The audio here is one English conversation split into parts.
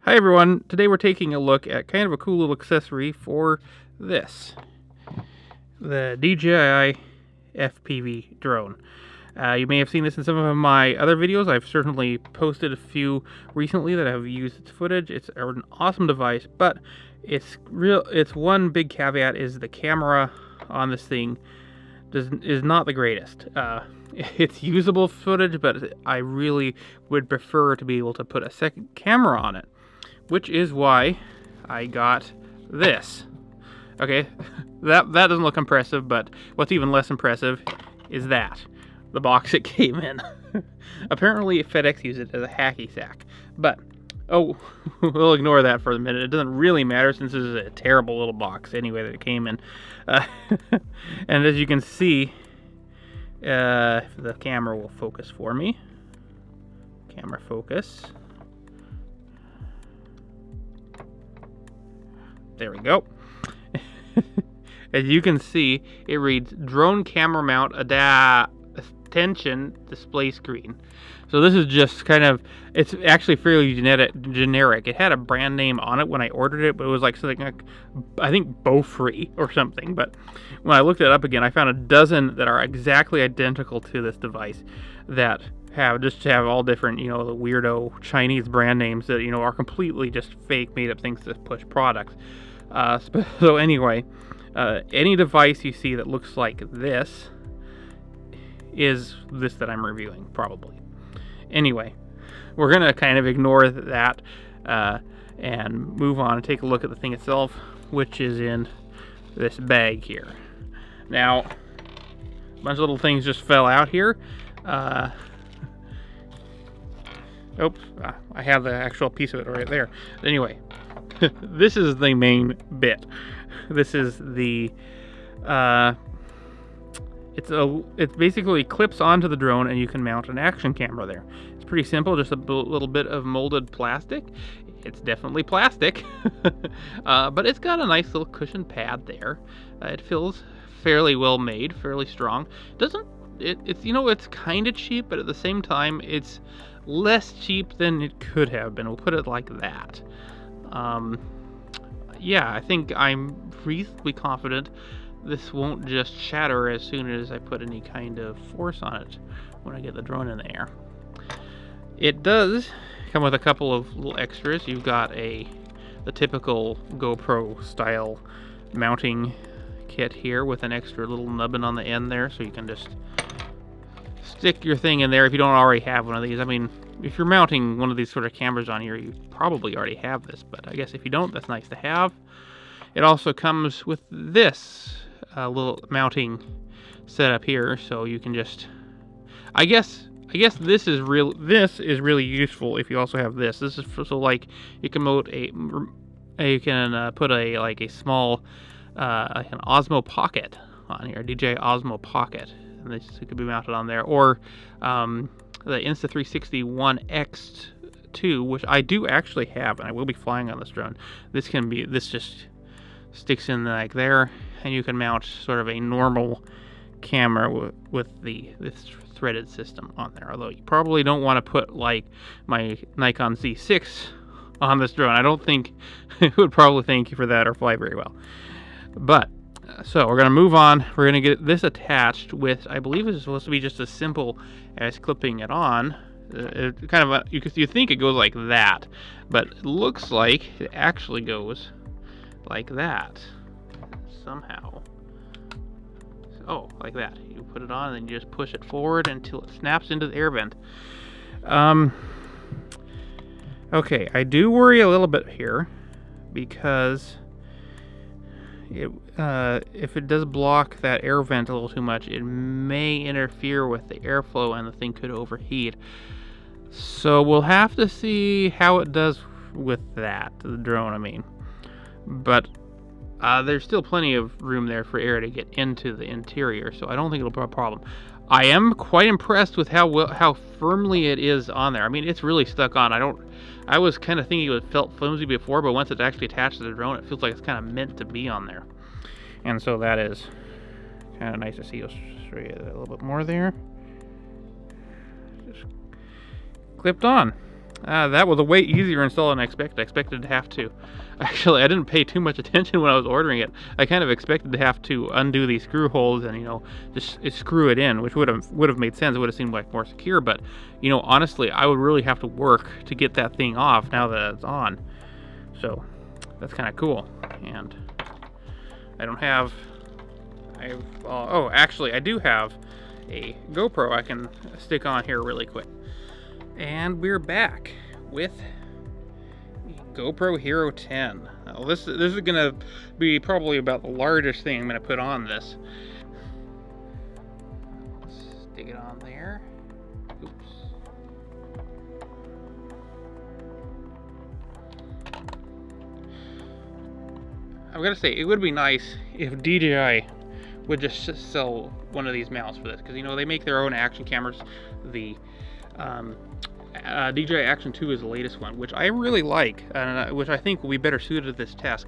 Hi everyone, today we're taking a look at kind of a cool little accessory for this. The DJI FPV drone. You may have seen this in some of my other videos. I've certainly posted a few recently that have used its footage. It's an awesome device, but its one big caveat is the camera on this thing is not the greatest. It's usable footage, but I really would prefer to be able to put a second camera on it, which is why I got this. Okay, that doesn't look impressive, but what's even less impressive is that. The box it came in. Apparently FedEx used it as a hacky sack, but we'll ignore that for a minute. It doesn't really matter since this is a terrible little box anyway that it came in. And as you can see, if the camera will focus for me. Camera focus. There we go. As you can see, it reads drone camera mount attention display screen. So this is just kind of, it's actually fairly generic. It had a brand name on it when I ordered it, but it was like something like, I think Beaufree or something. But when I looked it up again, I found a dozen that are exactly identical to this device that have all different, the weirdo Chinese brand names that, are completely just fake, made up things to push products. So anyway, any device you see that looks like this is this that I'm reviewing, probably. Anyway, we're going to kind of ignore that and move on and take a look at the thing itself, which is in this bag here. Now, a bunch of little things just fell out here. Oops, I have the actual piece of it right there. Anyway, this is the main bit. This is the it basically clips onto the drone and you can mount an action camera there. It's pretty simple, just a little bit of molded plastic. It's definitely plastic, but it's got a nice little cushion pad there. It feels fairly well made, fairly strong. It's kind of cheap, but at the same time, it's less cheap than it could have been. We'll put it like that. Yeah, I think I'm reasonably confident this won't just shatter as soon as I put any kind of force on it when I get the drone in the air. It does come with a couple of little extras. You've got the typical GoPro style mounting kit here with an extra little nubbin on the end there, so you can just stick your thing in there if you don't already have one of these. I mean, if you're mounting one of these sort of cameras on here, you probably already have this, but I guess if you don't, that's nice to have. It also comes with this little mounting setup here, so you can just, I guess this is really useful if you also have this. This is so like you can put a small an Osmo Pocket on here, DJI Osmo Pocket, and this could be mounted on there, or the Insta350 One X2, which I do actually have, and I will be flying on this drone. This just sticks in like there, and you can mount sort of a normal camera with this threaded system on there. Although you probably don't want to put like my Nikon Z6 on this drone. I don't think it would probably thank you for that or fly very well. But so we're going to move on. We're going to get this attached with, I believe it's supposed to be just as simple as clipping it on. You think it goes like that, but it looks like it actually goes like that somehow. Oh, like that. You put it on and then you just push it forward until it snaps into the air vent. Okay, I do worry a little bit here because if it does block that air vent a little too much, it may interfere with the airflow and the thing could overheat. So we'll have to see how it does with that, the drone, I mean. But there's still plenty of room there for air to get into the interior, so I don't think it'll be a problem. I am quite impressed with how firmly it is on there. I mean, it's really stuck on. I was kind of thinking it felt flimsy before, but once it's actually attached to the drone, it feels like it's kind of meant to be on there. And so that is kind of nice to see. I'll show you a little bit more there. Just clipped on. That was a way easier install than I expected. I expected to have to. Actually, I didn't pay too much attention when I was ordering it. I kind of expected to have to undo these screw holes and, you know, just screw it in, which would have made sense. It would have seemed like more secure. But, you know, honestly, I would really have to work to get that thing off now that it's on. So that's kind of cool. And I don't have. Oh, actually, I do have a GoPro I can stick on here really quick. And we're back with the GoPro Hero 10. Now, this is gonna be probably about the largest thing I'm gonna put on this. Stick it on there. Oops. I've got to say, it would be nice if DJI would just sell one of these mounts for this, because, you know, they make their own action cameras. The DJI Action 2 is the latest one, which I really like, which I think will be better suited to this task.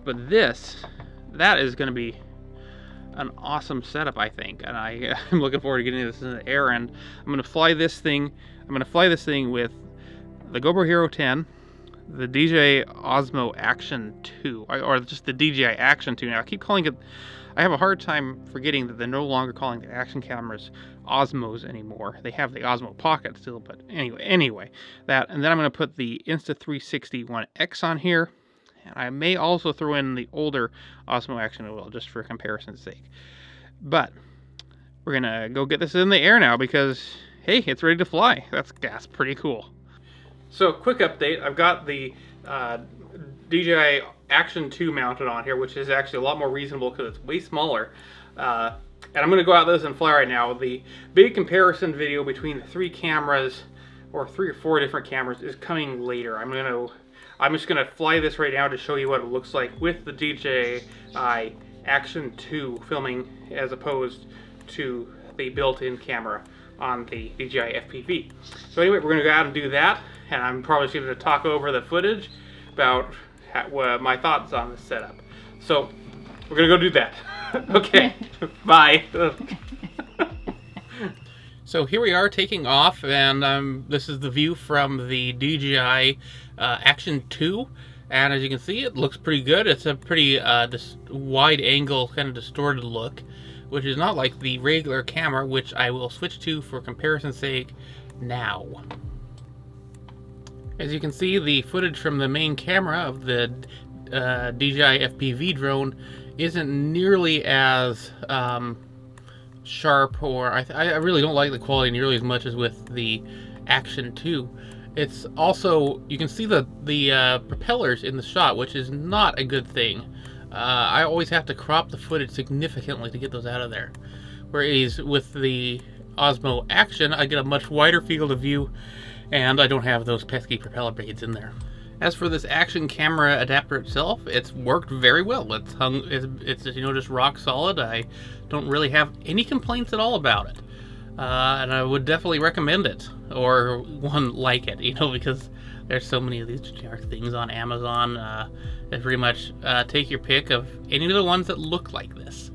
But that is going to be an awesome setup, I think, and I'm looking forward to getting this in the air. And I'm going to fly this thing. I'm going to fly this thing with the GoPro Hero 10, the DJI Osmo Action 2, or just the DJI Action 2. Now I keep calling it. I have a hard time forgetting that they're no longer calling the action cameras Osmos anymore. They have the Osmo Pocket still, but anyway, that. And then I'm going to put the Insta350 One X on here, and I may also throw in the older Osmo Action as well, just for comparison's sake. But we're gonna go get this in the air now because, hey, it's ready to fly. That's pretty cool. So, quick update. I've got the DJI Action 2 mounted on here, which is actually a lot more reasonable because it's way smaller. And I'm going to go out with this and fly right now. The big comparison video between the three cameras, or 3 or 4 different cameras, is coming later. I'm just going to fly this right now to show you what it looks like with the DJI Action 2 filming, as opposed to the built-in camera on the DJI FPV. So anyway, we're going to go out and do that, and I'm probably just going to talk over the footage about my thoughts on this setup. So we're going to go do that. Okay, bye. So here we are taking off, and this is the view from the DJI Action 2. And as you can see, it looks pretty good. It's a pretty wide angle, kind of distorted look, which is not like the regular camera, which I will switch to for comparison's sake now. As you can see, the footage from the main camera of the DJI FPV drone isn't nearly as sharp, or I really don't like the quality nearly as much as with the Action 2. It's also, you can see the propellers in the shot, which is not a good thing. I always have to crop the footage significantly to get those out of there. Whereas with the Osmo Action, I get a much wider field of view, and I don't have those pesky propeller blades in there. As for this action camera adapter itself, it's worked very well. It's you know, just rock solid. I don't really have any complaints at all about it. And I would definitely recommend it, or one like it, you know, because there's so many of these generic things on Amazon. And pretty much take your pick of any of the ones that look like this.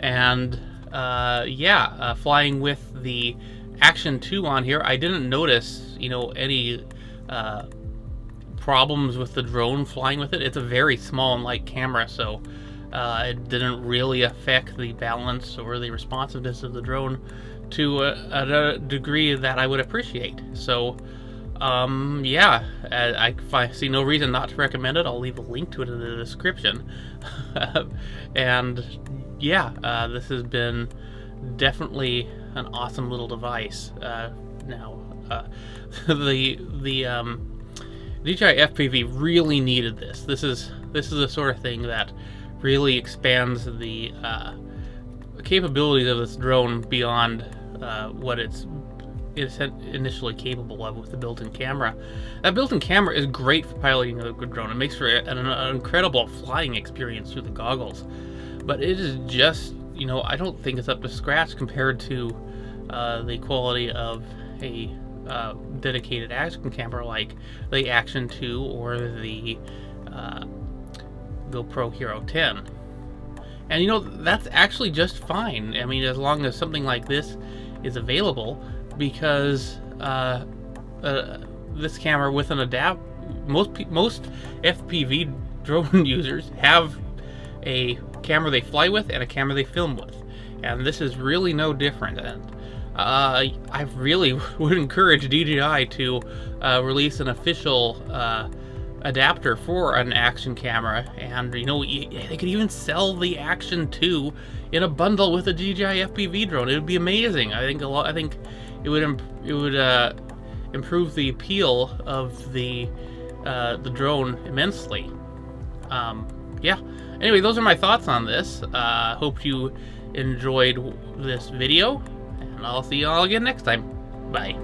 And yeah, flying with the Action 2 on here, I didn't notice, you know, any problems with the drone flying with it. It's a very small and light camera, so it didn't really affect the balance or the responsiveness of the drone to a degree that I would appreciate. So yeah, I see no reason not to recommend it. I'll leave a link to it in the description. And yeah, this has been definitely an awesome little device. Now, the DJI FPV really needed this. This is the sort of thing that really expands the capabilities of this drone beyond what it's initially capable of with the built-in camera. That built-in camera is great for piloting a good drone. It makes for an incredible flying experience through the goggles. But it is just, you know, I don't think it's up to scratch compared to the quality of a dedicated action camera like the Action 2 or the GoPro Hero 10. And you know, that's actually just fine. I mean, as long as something like this is available, because this camera with an adapt. Most FPV drone users have a camera they fly with and a camera they film with, and this is really no different. And I really would encourage DJI to release an official adapter for an Action camera, and you know, they could even sell the Action 2 in a bundle with a DJI FPV drone. It would be amazing. I think it would improve the appeal of the drone immensely. Yeah. Anyway, those are my thoughts on this. Hope you enjoyed this video, and I'll see you all again next time. Bye.